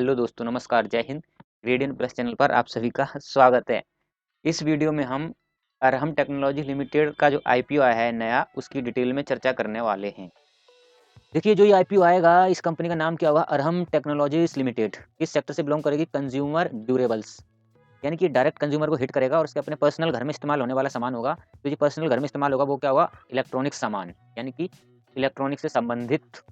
Hello दोस्तों, नमस्कार, जय हिंद। रेडियन प्लस चैनल पर आप सभी का स्वागत है। इस वीडियो में हम अरहम टेक्नोलॉजी लिमिटेड का जो आईपीओ आया है नया, उसकी डिटेल में चर्चा करने वाले हैं। देखिए, जो ये आईपीओ आएगा, इस कंपनी का नाम क्या होगा? Arham technologies limited. किस सेक्टर से बिलोंग करेगी? कंज्यूमर ड्यूरेबल्स, यानी कि डायरेक्ट कंज्यूमर को हिट करेगा और उसके अपने पर्सनल घर में इस्तेमाल होने वाला सामान होगा। तो जो पर्सनल घर में इस्तेमाल होगा वो क्या होगा? इलेक्ट्रॉनिक सामान, यानी कि इलेक्ट्रॉनिक से संबंधित।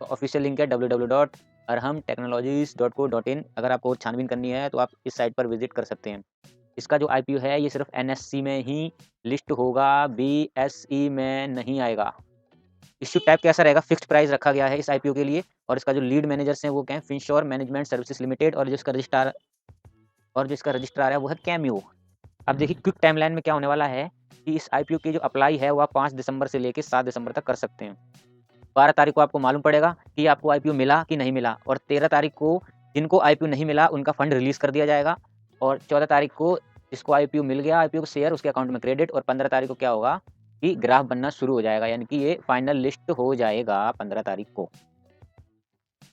तो ऑफिशियल लिंक है www.arhamtechnologies.co.in। अगर आपको और छानबीन करनी है तो आप इस साइट पर विजिट कर सकते हैं। इसका जो आईपीओ है ये सिर्फ एनएससी में ही लिस्ट होगा, बीएसई में नहीं आएगा। इश्यू टाइप कैसा रहेगा? फिक्स्ड प्राइस रखा गया है इस आईपीओ के लिए। और इसका जो लीड मैनेजर्स हैं वो क्या है? फिनश्योर मैनेजमेंट सर्विसेज लिमिटेड। और जिसका रजिस्ट्रार है वो है कैम्यू। अब देखिए, क्विक टाइमलाइन में क्या होने वाला है कि इस आईपीओ की जो अप्लाई है वो आप 5 दिसंबर से लेकर 7 दिसंबर तक कर सकते हैं। 12 तारीख को आपको मालूम पड़ेगा कि आपको आईपीओ मिला कि नहीं मिला, और 13 तारीख को जिनको आईपीओ नहीं मिला उनका फंड रिलीज़ कर दिया जाएगा, और 14 तारीख को जिसको आईपीओ मिल गया, आईपीओ का शेयर उसके अकाउंट में क्रेडिट, और 15 तारीख को क्या होगा कि ग्राफ बनना शुरू हो जाएगा, यानी कि ये फाइनल लिस्ट हो जाएगा 15 तारीख को।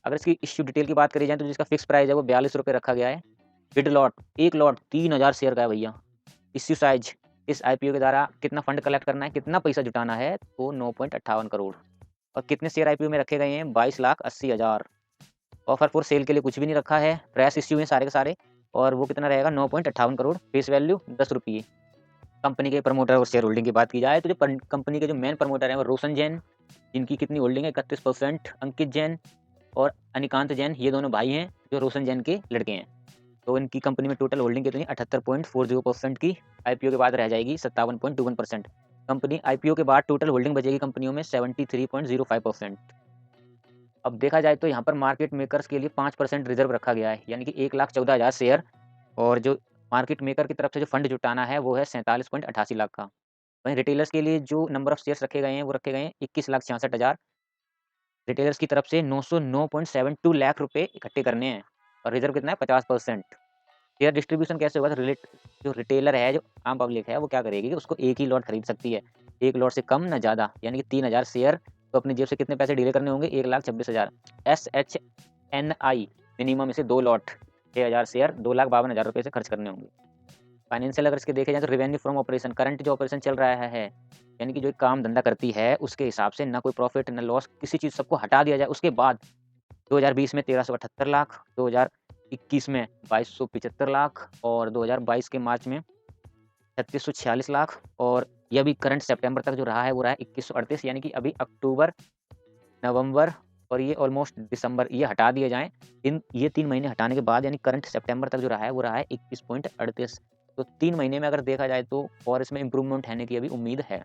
अगर इसकी इश्यू डिटेल की बात करी जाए तो जिसका फिक्स प्राइस है वो ₹42 रखा गया है। बिड लॉट, 1 लॉट 3000 शेयर का है भैया। इश्यू साइज़, इस आईपीओ के द्वारा कितना फंड कलेक्ट करना है, कितना पैसा जुटाना है, तो 9.58 करोड़। और कितने शेयर आईपीओ में रखे गए हैं? 22,80,000। ऑफर फॉर सेल के लिए कुछ भी नहीं रखा है, फ्रेश इश्यू हैं सारे के सारे। और वो कितना रहेगा? 9.58 करोड़। Face value ₹10। कंपनी के प्रमोटर और शेयर होल्डिंग की बात की जाए तो जो कंपनी के जो मेन प्रमोटर हैं वो रोशन जैन, जिनकी कितनी होल्डिंग है? 31%। अंकित जैन और अनिकांत जैन, ये दोनों भाई हैं जो रोशन जैन के लड़के हैं। तो इनकी कंपनी में टोटल होल्डिंग कितनी? 78.40% की। आईपीओ के बाद रह जाएगी 57.21%। कंपनी आईपीओ के बाद टोटल होल्डिंग बचेगी कंपनियों में 73.05%। अब देखा जाए तो यहाँ पर मार्केट मेकर्स के लिए 5% रिजर्व रखा गया है, यानी कि 1,14,000 शेयर। और जो मार्केट मेकर की तरफ से जो फंड जुटाना है वो है 47.88 लाख का। वहीं रिटेलर्स के लिए जो नंबर ऑफ शेयर्स रखे गए हैं वो रखे गए हैं 21,66,000। रिटेलर्स की तरफ से 909.72 लाख रुपए इकट्ठे करने हैं, और रिजर्व कितना है? 50%। शेयर डिस्ट्रीब्यूशन कैसे होगा? तो जो रिटेलर है, जो आम पब्लिक है, वो क्या करेगी कि उसको एक ही लॉट खरीद सकती है, एक लॉट से कम ना ज़्यादा, यानी कि 3000 शेयर। तो अपनी जेब से कितने पैसे डीले करने होंगे? 1,26,000। SHNI मिनिमम इसे 2 लॉट 6,000 शेयर 2,52,000 रुपये से खर्च करने होंगे। फाइनेंशियल अगर इसके देखे जाए तो रेवेन्यू फ्रॉम ऑपरेशन, करंट जो ऑपरेशन चल रहा है, यानी कि जो काम धंधा करती है उसके हिसाब से ना कोई प्रॉफिट ना लॉस, किसी चीज़, सबको हटा दिया जाए। उसके बाद 2020 में 1,378 लाख, 2021 में 2,275 लाख, और 2022 के मार्च में 3,646 लाख, और ये अभी करंट सितंबर तक जो रहा है वो रहा है 2,138, यानी कि अभी अक्टूबर, नवंबर और ये ऑलमोस्ट दिसंबर, ये हटा दिए जाएँ। ये 3 महीने हटाने के बाद यानी करंट सितंबर तक जो रहा है वो रहा है 21.38। तो 3 महीने में अगर देखा जाए तो और इसमें इम्प्रूवमेंट होने की अभी उम्मीद है।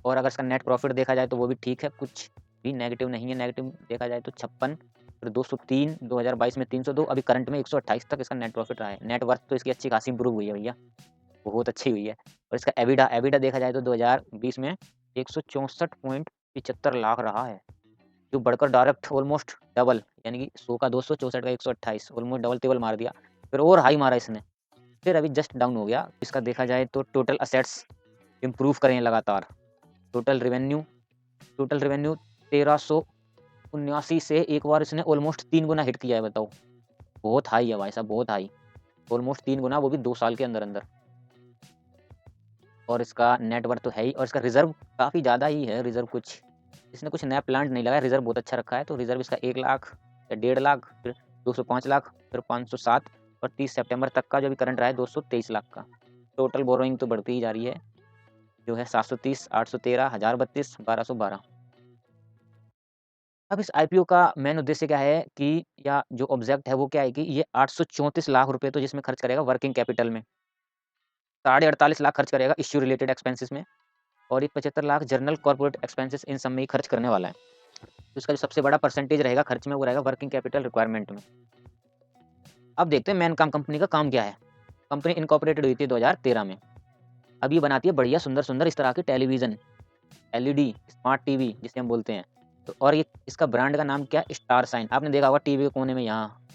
और अगर इसका नेट प्रॉफ़िट देखा जाए तो वो भी ठीक है, कुछ भी नेगेटिव नहीं है। नेगेटिव देखा जाए तो 56, फिर 203, 2022 में 302, अभी करंट में 128 तक इसका नेट प्रॉफ़िट रहा है। नेट वर्थ तो इसकी अच्छी खासी इम्प्रूव हुई है भैया, बहुत अच्छी हुई है। और इसका एबिडा एबिडा देखा जाए तो 2020 में 164.75 लाख रहा है, जो बढ़कर डायरेक्ट ऑलमोस्ट डबल, यानी कि 100 का 200, 64 का 128, ऑलमोस्ट डबल टेबल मार दिया। फिर और हाई मारा इसने, फिर अभी जस्ट डाउन हो गया। इसका देखा जाए तो टोटल असेट्स इम्प्रूव कर रहे हैं लगातार। टोटल रेवेन्यू 1379 से एक बार इसने ऑलमोस्ट 3 गुना हिट किया है, बताओ। बहुत हाई है भाई साहब, बहुत हाई। ऑलमोस्ट 3 गुना, वो भी 2 साल के अंदर-अंदर। और इसका नेट वर्थ तो है ही, और इसका रिज़र्व काफ़ी ज़्यादा ही है। रिज़र्व कुछ इसने कुछ नया प्लांट नहीं लगाया, रिज़र्व बहुत अच्छा रखा है। तो रिज़र्व इसका 1 लाख या 1.5 लाख, फिर 205 लाख, फिर 507, और 30 सितंबर तक का जो अभी करंट रहा है 223 लाख का। टोटल बोरोइंग तो बढ़ती ही जा रही है, जो है 730, 813, 1032, 1212। अब इस आईपीओ का मेन उद्देश्य क्या है कि, या जो ऑब्जेक्ट है वो क्या है कि ये 834 लाख रुपए तो जिसमें खर्च करेगा वर्किंग कैपिटल में, 48.5 लाख खर्च करेगा इश्यू रिलेटेड एक्सपेंसेस में, और ये 75 लाख जनरल कॉर्पोरेट एक्सपेंसेस, इन सब में ही खर्च करने वाला है। तो इसका जो सबसे बड़ा परसेंटेज रहेगा खर्च में वो रहेगा वर्किंग कैपिटल रिक्वायरमेंट में। अब देखते हैं मेन काम कंपनी का काम क्या है। कंपनी इनकॉर्पोरेटेड हुई थी 2013 में। अब ये बनाती है बढ़िया सुंदर-सुंदर इस तरह के टेलीविज़न, एलईडी, स्मार्ट टीवी जिसे हम बोलते हैं। तो और ये इसका ब्रांड का नाम क्या है? Star sign. आपने देखा होगा टीवी के कोने में यहाँ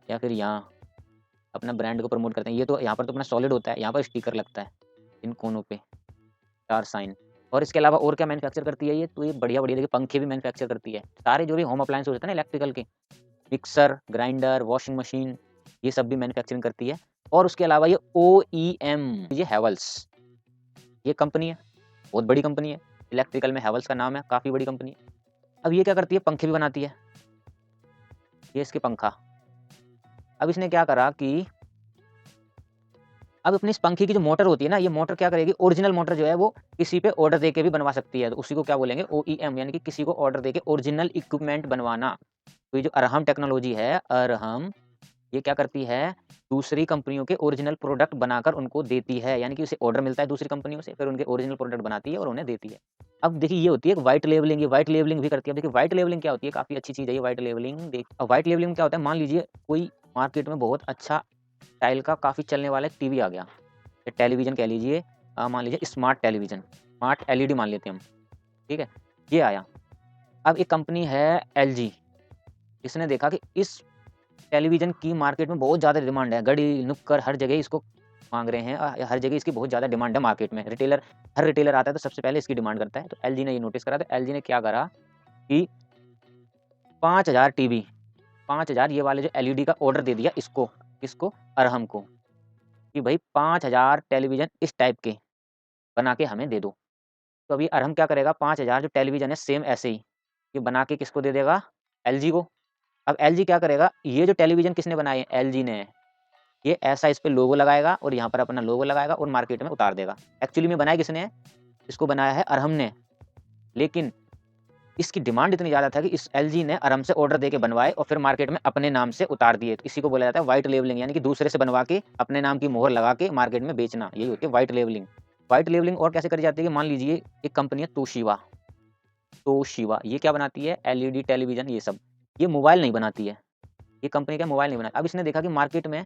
या फिर यहाँ अपना ब्रांड को प्रमोट करते हैं। ये तो यहाँ पर तो अपना सॉलिड होता है, यहाँ पर स्टिकर लगता है इन कोनों पे, स्टार साइन। और इसके अलावा और क्या मैन्युफैक्चर करती है ये? तो ये बढ़िया-बढ़िया देखिए पंखे भी मैन्युफैक्चर करती है। सारे जो भी होम अप्लायंस होते हैं ना इलेक्ट्रिकल के, मिक्सर, ग्राइंडर, वॉशिंग मशीन, ये सब भी मैन्युफैक्चरिंग करती है। और उसके अलावा ये ओईएम, ये हैवेल्स, ये कंपनी है, बहुत बड़ी कंपनी है। इलेक्ट्रिकल में हैवेल्स का नाम है, काफ़ी बड़ी कंपनी है। अब ये क्या करती है, पंखे भी बनाती है। ये इसके पंखा। अब इसने क्या करा कि अब अपनी इस पंखे की जो मोटर होती है ना, ये मोटर क्या करेगी, ओरिजिनल मोटर जो है वो किसी पे ऑर्डर देके भी बनवा सकती है। तो उसी को क्या बोलेंगे, ओईएम, यानी कि किसी को ऑर्डर देके ओरिजिनल इक्विपमेंट बनवाना। तो ये जो अरहम टेक्नोलॉजी है, अरहम, ये क्या करती है, दूसरी कंपनियों के ओरिजिनल प्रोडक्ट बनाकर उनको देती है। यानी कि उसे ऑर्डर मिलता है दूसरी कंपनियों से, फिर उनके ओरिजिनल प्रोडक्ट बनाती है और उन्हें देती है। अब देखिए ये होती है व्हाइट लेबलिंग, ये व्हाइट लेबलिंग भी करती है। अब देखिए व्हाइट लेबलिंग क्या होती है, काफ़ी अच्छी चीज़ है ये व्हाइट लेबलिंग। अब व्हाइट लेबलिंग में क्या होता है, मान लीजिए कोई मार्केट में बहुत अच्छा स्टाइल का काफ़ी चलने वाला एक टीवी आ गया, या टेलीविज़न कह लीजिए, मान लीजिए स्मार्ट टेलीविज़न, स्मार्ट एलईडी मान लेते हैं हम, ठीक है? ये आया। अब एक कंपनी है एलजी, इसने देखा कि इस टेलीविज़न की मार्केट में बहुत ज़्यादा डिमांड है, गली नुक्कड़ हर जगह इसको माँग रहे हैं, हर जगह इसकी बहुत ज़्यादा डिमांड है मार्केट में। हर रिटेलर आता है तो सबसे पहले इसकी डिमांड करता है। तो एलजी ने ये नोटिस करा, तो एलजी ने क्या करा कि 5000 टीवी, 5000 ये वाले जो एलईडी का ऑर्डर दे दिया इसको, किसको? अरहम को, कि भई 5000 टेलीविज़न इस टाइप के बना के हमें दे दो। तो अभी अरहम क्या करेगा, 5000 जो टेलीविज़न है सेम ऐसे ही, ये बना के किसको दे देगा? एलजी को। अब एलजी क्या करेगा, ये जो टेलीविज़न किसने बनाए हैं? एलजी ने। ये ऐसा इस पे लोगो लगाएगा और यहाँ पर अपना लोगो लगाएगा और मार्केट में उतार देगा। एक्चुअली में बनाया किसने है? इसको बनाया है अरहम ने। लेकिन इसकी डिमांड इतनी ज़्यादा था कि इस एलजी ने अरहम से ऑर्डर देके बनवाए और फिर मार्केट में अपने नाम से उतार दिए। तो इसी को बोला जाता है व्हाइट लेबलिंग, यानी कि दूसरे से बनवा के अपने नाम की मोहर लगा के मार्केट में बेचना, यही होती है व्हाइट लेबलिंग। व्हाइट लेबलिंग और कैसे करी जाती है कि मान लीजिए एक कंपनी है तोशिबा, तोशिबा ये क्या बनाती है? एलईडी, टेलीविज़न ये सब। ये मोबाइल नहीं बनाती है। ये कंपनी क्या मोबाइल नहीं बनाती। अब इसने देखा कि मार्केट में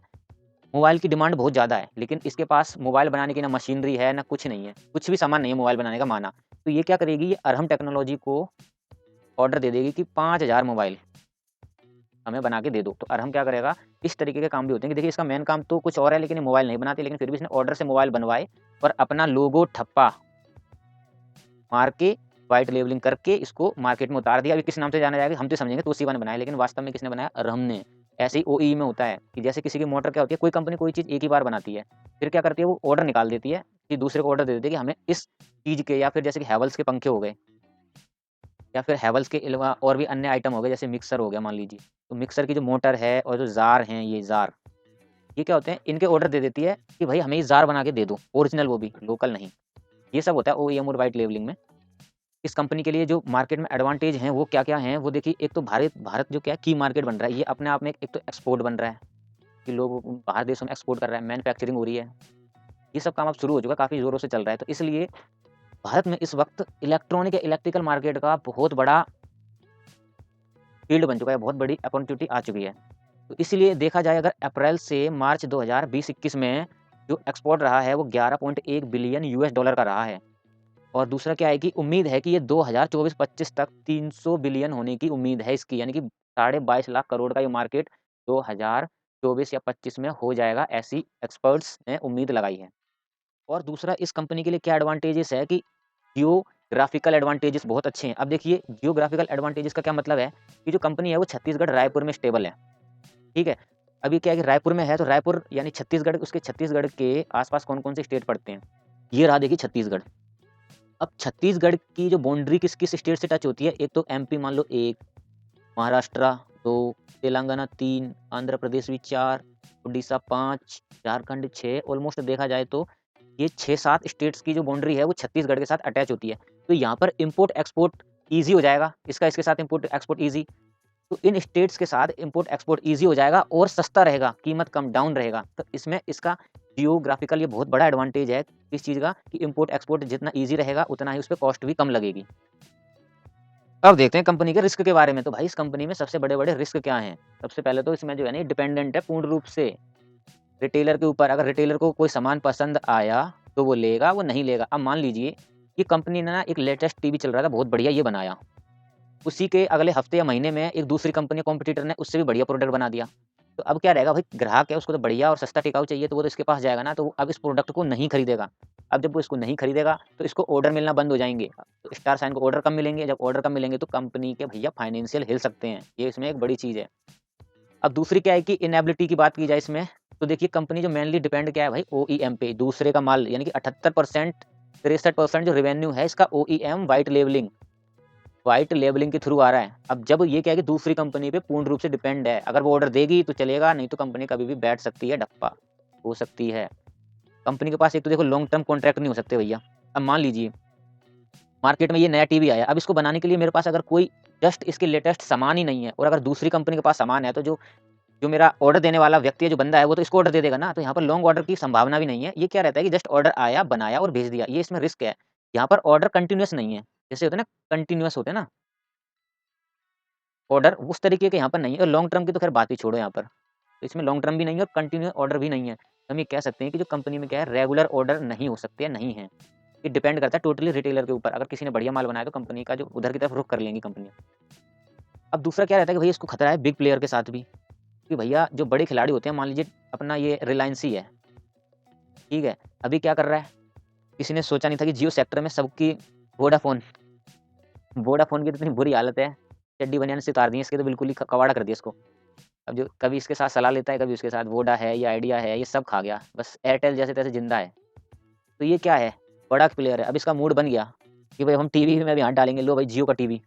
मोबाइल की डिमांड बहुत ज़्यादा है, लेकिन इसके पास मोबाइल बनाने की ना मशीनरी है, ना कुछ नहीं है। कुछ भी सामान नहीं है मोबाइल बनाने का माना। तो ये क्या करेगी, ये अरहम टेक्नोलॉजी को ऑर्डर दे देगी कि 5000 मोबाइल हमें बना के दे दो। तो अरहम क्या करेगा, इस तरीके के काम भी होते हैं कि देखिए इसका मेन काम तो कुछ और है, लेकिन ये मोबाइल नहीं बनाती, लेकिन फिर भी इसने ऑर्डर से मोबाइल बनवाए और अपना लोगो ठप्पा मार के व्हाइट लेबलिंग करके इसको मार्केट में उतार दिया। अभी किस नाम से जाना जाएगा हम तो समझेंगे तोशिबा ने बनाया, लेकिन वास्तव में किसने बनाया? अरहम ने। ऐसे ही ओई में होता है कि जैसे किसी की मोटर क्या होती है, कोई कंपनी कोई चीज़ एक ही बार बनाती है, फिर क्या करती है वो ऑर्डर निकाल देती है कि दूसरे को ऑर्डर दे देती है कि हमें इस चीज़ के, या फिर जैसे कि हैवेल्स के पंखे हो गए, या फिर हैवेल्स के अलावा और भी अन्य आइटम हो गए, जैसे मिक्सर हो गया मान लीजिए। तो मिक्सर की जो मोटर है और जो जार हैं, ये जार, ये क्या होते हैं, इनके ऑर्डर दे देती है कि भाई हमें ये जार बना के दे दो, ओरिजिनल वो भी, लोकल नहीं। ये सब होता है ओईएम और व्हाइट लेबलिंग में। इस कंपनी के लिए जो मार्केट में एडवांटेज हैं वो क्या-क्या हैं? वो देखिए, एक तो भारत भारत जो क्या है की मार्केट बन रहा है, ये अपने आप में एक तो एक्सपोर्ट बन रहा है कि लोग बाहर देशों में एक्सपोर्ट कर रहा है, मैन्युफैक्चरिंग हो रही है। ये सब काम अब शुरू हो चुका है, काफ़ी ज़ोरों से चल रहा है। तो इसलिए भारत में इस वक़्त इलेक्ट्रॉनिक या इलेक्ट्रिकल मार्केट का बहुत बड़ा फील्ड बन चुका है, बहुत बड़ी अपॉर्च्युनिटी आ चुकी है। तो इसीलिए देखा जाए, अगर अप्रैल से मार्च 2020-21 में जो एक्सपोर्ट रहा है वो 11.1 बिलियन यूएस डॉलर का रहा है। और दूसरा क्या है कि उम्मीद है कि ये 2024-25 तक 300 बिलियन होने की उम्मीद है इसकी, यानी कि साढ़े 22 लाख करोड़ का ये मार्केट 2024 या 25 में हो जाएगा, ऐसी एक्सपर्ट्स ने उम्मीद लगाई है। और दूसरा, इस कंपनी के लिए क्या एडवांटेजेस है कि जियोग्राफिकल एडवांटेजेस बहुत अच्छे हैं। अब देखिए जियोग्राफिकल एडवांटेजेस का क्या मतलब है कि जो कंपनी है वो छत्तीसगढ़, रायपुर में स्टेबल है, ठीक है? अभी क्या है कि रायपुर में है, तो रायपुर यानी छत्तीसगढ़, उसके छत्तीसगढ़ के आस-पास कौन-कौन से स्टेट पड़ते हैं? ये रहा देखिए छत्तीसगढ़। अब छत्तीसगढ़ की जो बाउंड्री किस-किस स्टेट से टच होती है, एक तो एमपी मान लो 1, महाराष्ट्र 2, तेलंगाना 3, आंध्र प्रदेश भी 4, उड़ीसा 5, झारखंड 6, ऑलमोस्ट देखा जाए तो ये 6-7 स्टेट्स की जो बाउंड्री है वो छत्तीसगढ़ के साथ अटैच होती है। तो यहाँ पर इम्पोर्ट एक्सपोर्ट ईज़ी हो जाएगा, इसका इसके साथ इम्पोर्ट एक्सपोर्ट ईज़ी। तो इन स्टेट्स के साथ इम्पोर्ट एक्सपोर्ट ईज़ी हो जाएगा और सस्ता रहेगा, कीमत कम डाउन रहेगा। तो इसमें इसका जियोग्राफिकल ये बहुत बड़ा एडवांटेज है इस चीज़ का कि इम्पोर्ट एक्सपोर्ट जितना ईज़ी रहेगा उतना ही उसपे कॉस्ट भी कम लगेगी। अब देखते हैं कंपनी के रिस्क के बारे में। तो भाई इस कंपनी में सबसे बड़े-बड़े रिस्क क्या हैं? सबसे पहले तो इसमें जो है ना, डिपेंडेंट है पूर्ण रूप से रिटेलर के ऊपर। अगर रिटेलर को कोई सामान पसंद आया तो वो लेगा, वो नहीं लेगा। अब मान लीजिए कि कंपनी ने ना एक लेटेस्ट टीवी चल रहा था, बहुत बढ़िया ये बनाया। उसी के अगले हफ्ते या महीने में एक दूसरी कंपनी, कॉम्पिटिटर ने उससे भी बढ़िया प्रोडक्ट बना दिया। तो अब क्या रहेगा भाई, ग्राहक है उसको तो बढ़िया और सस्ता टिकाऊ चाहिए, तो वो तो इसके पास जाएगा ना, तो वो अब इस प्रोडक्ट को नहीं खरीदेगा। अब जब वो इसको नहीं खरीदेगा तो इसको ऑर्डर मिलना बंद हो जाएँगे। तो स्टार साइन को ऑर्डर कम मिलेंगे, जब ऑर्डर कम मिलेंगे तो कंपनी के भैया फाइनेंशियल हिल सकते हैं। ये इसमें एक बड़ी चीज़ है। अब दूसरी क्या है कि इनेबिलिटी की बात की जाए इसमें, तो देखिए कंपनी जो मेनली डिपेंड क्या है भाई ओईएम पे, दूसरे का माल, यानी कि 78% 63% जो रेवेन्यू है इसका ओईएम व्हाइट लेबलिंग के थ्रू आ रहा है। अब जब ये क्या है कि दूसरी कंपनी पे पूर्ण रूप से डिपेंड है, अगर वो ऑर्डर देगी तो चलेगा, नहीं तो कंपनी कभी भी बैठ सकती है डप्पा, हो सकती है। कंपनी के पास एक तो देखो लॉन्ग टर्म कॉन्ट्रैक्ट नहीं हो सकते भैया। अब मान लीजिए मार्केट में ये नया टीवी आया, अब इसको बनाने के लिए मेरे पास अगर कोई जस्ट इसके लेटेस्ट सामान ही नहीं है और अगर दूसरी कंपनी के पास सामान है, तो जो जो मेरा ऑर्डर देने वाला व्यक्ति है, जो बंदा है, वो तो इसको ऑर्डर दे देगा ना, तो यहाँ पर लॉन्ग ऑर्डर की संभावना भी नहीं है। ये क्या रहता है कि जस्ट ऑर्डर आया, बनाया और भेज दिया, ये इसमें रिस्क है। यहाँ पर ऑर्डर कंटिन्यूअस नहीं है, जैसे होता है ना कंटिन्यूअस होते हैं ना ऑर्डर, उस तरीके के यहाँ पर नहीं है। और लॉन्ग टर्म की तो खैर बात ही छोड़ो यहाँ पर, तो इसमें लॉन्ग टर्म भी नहीं है और कंटिन्यूअस ऑर्डर भी नहीं है। हम ये कह सकते हैं कि जो कंपनी में क्या है रेगुलर ऑर्डर नहीं हो सकते, नहीं है। ये डिपेंड करता है टोटली रिटेलर के ऊपर, अगर किसी ने बढ़िया माल बनाया तो कंपनी का जो उधर की तरफ रुख कर लेंगी कंपनियाँ। अब दूसरा क्या रहता है कि भैया इसको खतरा है बिग प्लेयर के साथ भी, कि भैया जो बड़े खिलाड़ी होते हैं, मान लीजिए अपना ये रिलायंस ही है, ठीक है? अभी क्या कर रहा है, किसी ने सोचा नहीं था कि जियो सेक्टर में सबकी वोडाफ़ोन वोडाफ़ोन की तो इतनी बुरी हालत है, चड्डी बनियान से उतार दी है इसके, तो बिल्कुल ही क कबाड़ा कर दिया इसको। अब जो कभी इसके साथ सलाह लेता है, कभी उसके साथ वोडा है, ये आइडिया है, ये सब खा गया। बस एयरटेल जैसे-तैसे ज़िंदा है। तो ये क्या है, बड़ा प्लेयर है। अब इसका मूड बन गया कि भई हम टीवी में भी हाथ डालेंगे, लो भाई जियो का टीवी,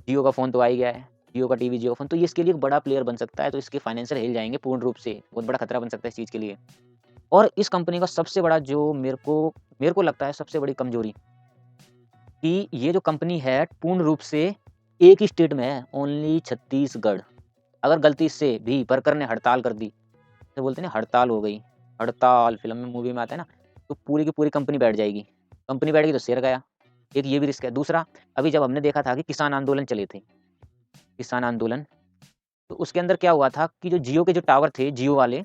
जियो का फ़ोन तो आ ही गया है, जियो का टीवी, जियो फ़ोन, तो ये इसके लिए एक बड़ा प्लेयर बन सकता है, तो इसके फाइनेंशियल हिल जाएँगे पूर्ण रूप से, बहुत बड़ा खतरा बन सकता है इस चीज़ के लिए। और इस कंपनी का सबसे बड़ा जो मेरे को लगता है सबसे बड़ी कमज़ोरी, कि ये जो कंपनी है पूर्ण रूप से एक ही स्टेट में है, ओनली छत्तीसगढ़। अगर गलती से भी वर्कर ने हड़ताल कर दी, तो बोलते हैं ना हड़ताल हो गई, हड़ताल फ़िल्म में मूवी में आता है ना, तो पूरी की पूरी कंपनी बैठ जाएगी। कंपनी बैठ गई तो शेयर गया, एक ये भी रिस्क है। दूसरा, अभी जब हमने देखा था कि किसान आंदोलन चले थे, किसान आंदोलन, तो उसके अंदर क्या हुआ था कि जो जियो के जो टावर थे, जियो वाले,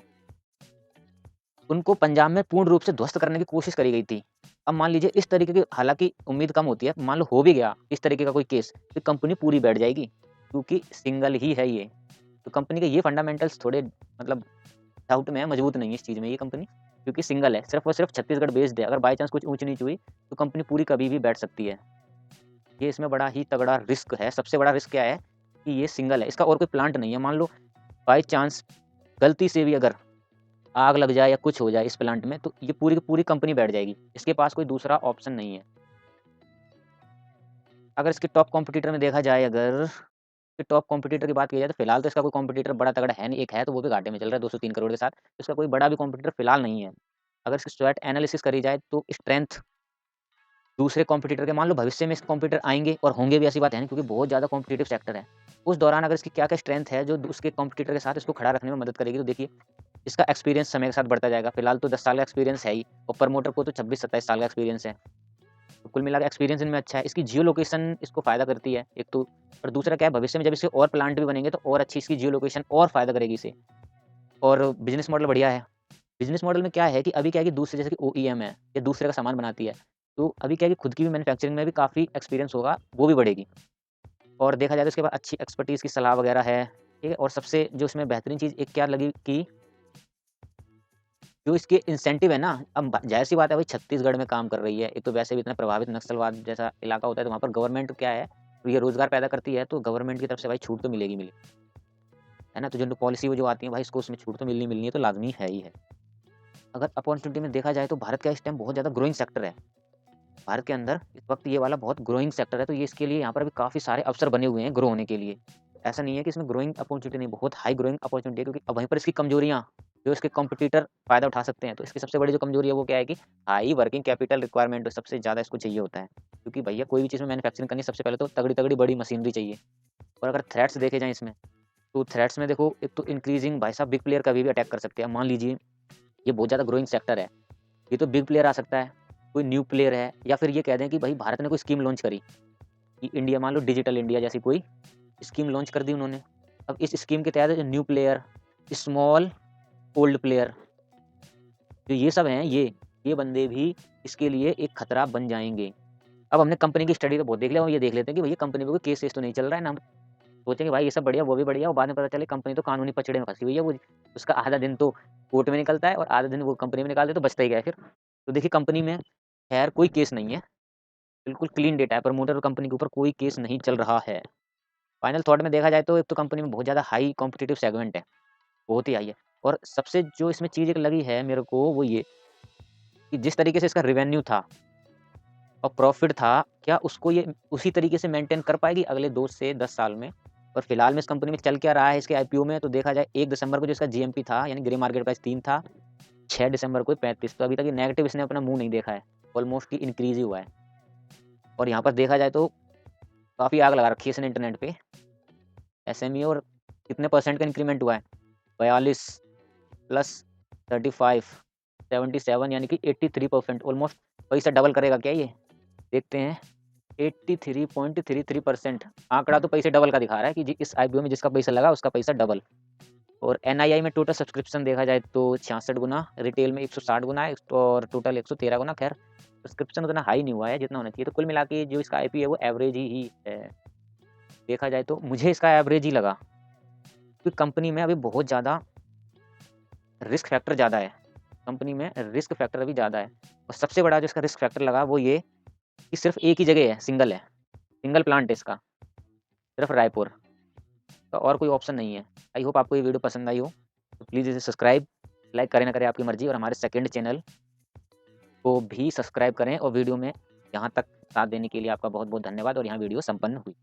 उनको पंजाब में पूर्ण रूप से ध्वस्त करने की कोशिश करी गई थी। अब मान लीजिए इस तरीके की, हालाँकि उम्मीद कम होती है, मान लो हो भी गया इस तरीके का कोई केस, तो कंपनी पूरी बैठ जाएगी, क्योंकि सिंगल ही है ये। तो कंपनी के ये फंडामेंटल्स थोड़े मतलब डाउट में है, मजबूत नहीं है इस चीज़ में ये कंपनी, क्योंकि सिंगल है, सिर्फ़ और सिर्फ़ छत्तीसगढ़ बेस्ड है। अगर बाय चांस कुछ ऊँच-नीच हुई, तो कंपनी पूरी कभी भी बैठ सकती है। ये इसमें बड़ा ही तगड़ा रिस्क है। सबसे बड़ा रिस्क क्या है कि ये सिंगल है, इसका और कोई प्लांट नहीं है। मान लो बाय चांस गलती से भी अगर आग लग जाए या कुछ हो जाए इस प्लांट में, तो ये पूरी की पूरी कंपनी बैठ जाएगी। इसके पास कोई दूसरा ऑप्शन नहीं है। अगर इसके टॉप कॉम्पिटिटर में देखा जाए, अगर इसके टॉप कॉम्पिटिटर की बात की जाए, तो फिलहाल तो इसका कोई कॉम्पिटिटर बड़ा तगड़ा है नहीं। एक है तो वो भी घाटे में चल रहा है 203 करोड़ के साथ। इसका कोई बड़ा भी कॉम्पिटिटर फिलहाल नहीं है। अगर इसकी स्वॉट एनालिसिस करी जाए, तो स्ट्रेंथ दूसरे कॉम्पिटिटर के, मान लो भविष्य में इसके कॉम्पिटिटर आएँगे और होंगे भी, ऐसी बात है नहीं, क्योंकि बहुत ज़्यादा कॉम्पिटिटिव सेक्टर है। उस दौरान अगर इसकी क्या-क्या स्ट्रेंथ है जो उसके कॉम्पिटिटर के साथ इसको खड़ा रखने में मदद करेगी, तो देखिए इसका एक्सपीरियंस समय के साथ बढ़ता जाएगा। फिलहाल तो 10 साल का एक्सपीरियंस है ही, और प्रमोटर को तो 26-27 साल का एक्सपीरियंस है। तो कुल मिला के एक्सपीरियंस इनमें अच्छा है। इसकी जियो लोकेशन इसको फ़ायदा करती है एक तो, और दूसरा क्या है, भविष्य में जब इसके और प्लांट भी बनेंगे, तो और अच्छी इसकी जियो लोकेशन और फ़ायदा करेगी इसे। और बिज़नेस मॉडल बढ़िया है। बिज़नेस मॉडल में क्या है कि अभी क्या है कि दूसरे, जैसे कि ओईएम है, ये दूसरे का सामान बनाती है। तो अभी क्या है कि खुद की भी मैन्युफैक्चरिंग में भी काफ़ी एक्सपीरियंस होगा, वो भी बढ़ेगी। और देखा जाए तो इसके पास अच्छी एक्सपर्टीज़ की सलाह वगैरह है, ठीक है? और सबसे जो इसमें बेहतरीन चीज़ एक क्या लगी कि जो इसके इंसेंटिव है ना, अब ब ज़ाहिर-सी बात है भाई छत्तीसगढ़ में काम कर रही है, एक तो वैसे भी इतना प्रभावित नक्सलवाद जैसा इलाका होता है, तो वहाँ पर गवर्नमेंट क्या है, तो ये रोज़गार पैदा करती है, तो गवर्नमेंट की तरफ से भाई छूट तो मिलेगी है ना? तो जो पॉलिसी वो जो आती है भाई, इसको उसमें छूट तो मिलनी मिलनी है, तो लाज़मी है ही है। अगर अपॉर्च्युनिटी में देखा जाए, तो भारत का इस टाइम बहुत ज़्यादा ग्रोइंग सेक्टर है। भारत के अंदर इस वक़्त ये वाला बहुत ग्रोइंग सेक्टर है, तो ये इसके लिए यहाँ पर अभी काफ़ी सारे अवसर बने हुए हैं ग्रो होने के लिए। ऐसा नहीं है कि इसमें ग्रोइंग अपॉर्च्युनिटी नहीं, बहुत हाई ग्रोइंग अपॉर्च्युनिटी है, क्योंकि अब वहीं पर इसकी कमजोरियाँ, जो इसके कॉम्पिटिटर फ़ायदा उठा सकते हैं, तो इसकी सबसे बड़ी जो कमजोरी है वो क्या है कि हाई वर्किंग कैपिटल रिक्वायरमेंट सबसे ज़्यादा इसको चाहिए होता है। क्योंकि भैया कोई भी चीज़ में मैन्युफैक्चरिंग करनी है, सबसे पहले तो तगड़ी-तगड़ी बड़ी मशीनरी चाहिए। और अगर थ्रेट्स देखे जाएँ इसमें, तो थ्रेट्स में देखो, एक तो इंक्रीज़िंग भाई साहब बिग प्लेयर कभी भी अटैक कर सकते हैं। मान लीजिए ये बहुत ज़्यादा ग्रोइंग सेक्टर है, ये तो बिग प्लेयर आ सकता है, कोई न्यू प्लेयर है, या फिर ये कह दें कि भाई भारत ने कोई स्कीम लॉन्च करी, कि इंडिया, मान लो डिजिटल इंडिया जैसी कोई स्कीम लॉन्च कर दी उन्होंने। अब इस स्कीम के तहत जो new player, small old player, जो ये सब हैं, ये बंदे भी इसके लिए एक खतरा बन जाएँगे। अब हमने कंपनी की स्टडी तो बहुत देख लिया, और ये देख लेते हैं कि भैया कंपनी पे कोई केस-वेस तो नहीं चल रहा है ना, हम सोचेंगे भाई ये सब बढ़िया, वो भी बढ़िया, और बाद में पता चले कंपनी तो कानूनी पचड़े में फँसी हुई है, वो उसका आधा दिन तो कोर्ट में निकलता है और आधा दिन वो कंपनी में निकाल दे, तो बचता ही क्या है फिर? तो देखिए कंपनी में खैर कोई केस नहीं है, बिल्कुल क्लीन डेटा है, प्रमोटर और कंपनी के ऊपर कोई केस नहीं चल रहा है। फाइनल थॉट में देखा जाए तो एक तो कंपनी में बहुत ज़्यादा हाई कॉम्पिटिटिव सेगमेंट है, बहुत ही हाई है। और सबसे जो इसमें चीज़ एक लगी है मेरे को वो ये कि जिस तरीके से इसका रेवेन्यू था और प्रॉफ़िट था, क्या उसको ये उसी तरीके से मेंटेन कर पाएगी अगले 2 से 10 साल में? और फिलहाल में इस कंपनी में चल क्या रहा है इसके आईपीओ में, तो देखा जाए 1 दिसंबर को जो इसका जीएमपी था यानी ग्रे मार्केट प्राइस 3 था, 6 दिसंबर को 35, तो अभी तक ये नेगेटिव इसने अपना मुँह नहीं देखा है, ऑलमोस्ट कि इंक्रीज़ ही हुआ है। और यहाँ पर देखा जाए तो काफ़ी आग लगा रखी है इसने इंटरनेट पे, एसएमई और कितने परसेंट का इंक्रीमेंट हुआ है? 42 प्लस 35, 77 यानी कि 83% ऑलमोस्ट पैसा डबल करेगा क्या ये? देखते हैं 83.33% आंकड़ा तो पैसे डबल का दिखा रहा है कि इस आईपीओ में जिसका पैसा लगा उसका पैसा डबल। और एनआईआई में टोटल सब्सक्रिप्शन देखा जाए तो 66 गुना, रिटेल में 160 गुना है और टोटल 113 गुना। खैर सब्सक्रिप्शन उतना हाई नहीं हुआ है जितना होना चाहिए, तो कुल मिला के जो इसका आईपीओ है वो एवरेज ही है। देखा जाए तो मुझे इसका एवरेज ही लगा, क्योंकि कंपनी में अभी बहुत ज़्यादा रिस्क फैक्टर ज़्यादा है। कंपनी में रिस्क फैक्टर अभी ज़्यादा है और सबसे बड़ा जो इसका रिस्क फैक्टर लगा वो ये कि सिर्फ एक ही जगह है, सिंगल प्लांट है इसका, सिर्फ रायपुर का, और कोई ऑप्शन नहीं है। आई होप आपको ये वीडियो पसंद आई हो, तो प्लीज़ इसे सब्सक्राइब, लाइक करें ना करें आपकी मर्ज़ी, और हमारे सेकंड चैनल को भी सब्सक्राइब करें। और वीडियो में यहाँ तक साथ देने के लिए आपका बहुत-बहुत धन्यवाद और यहाँ वीडियो संपन्न हुई।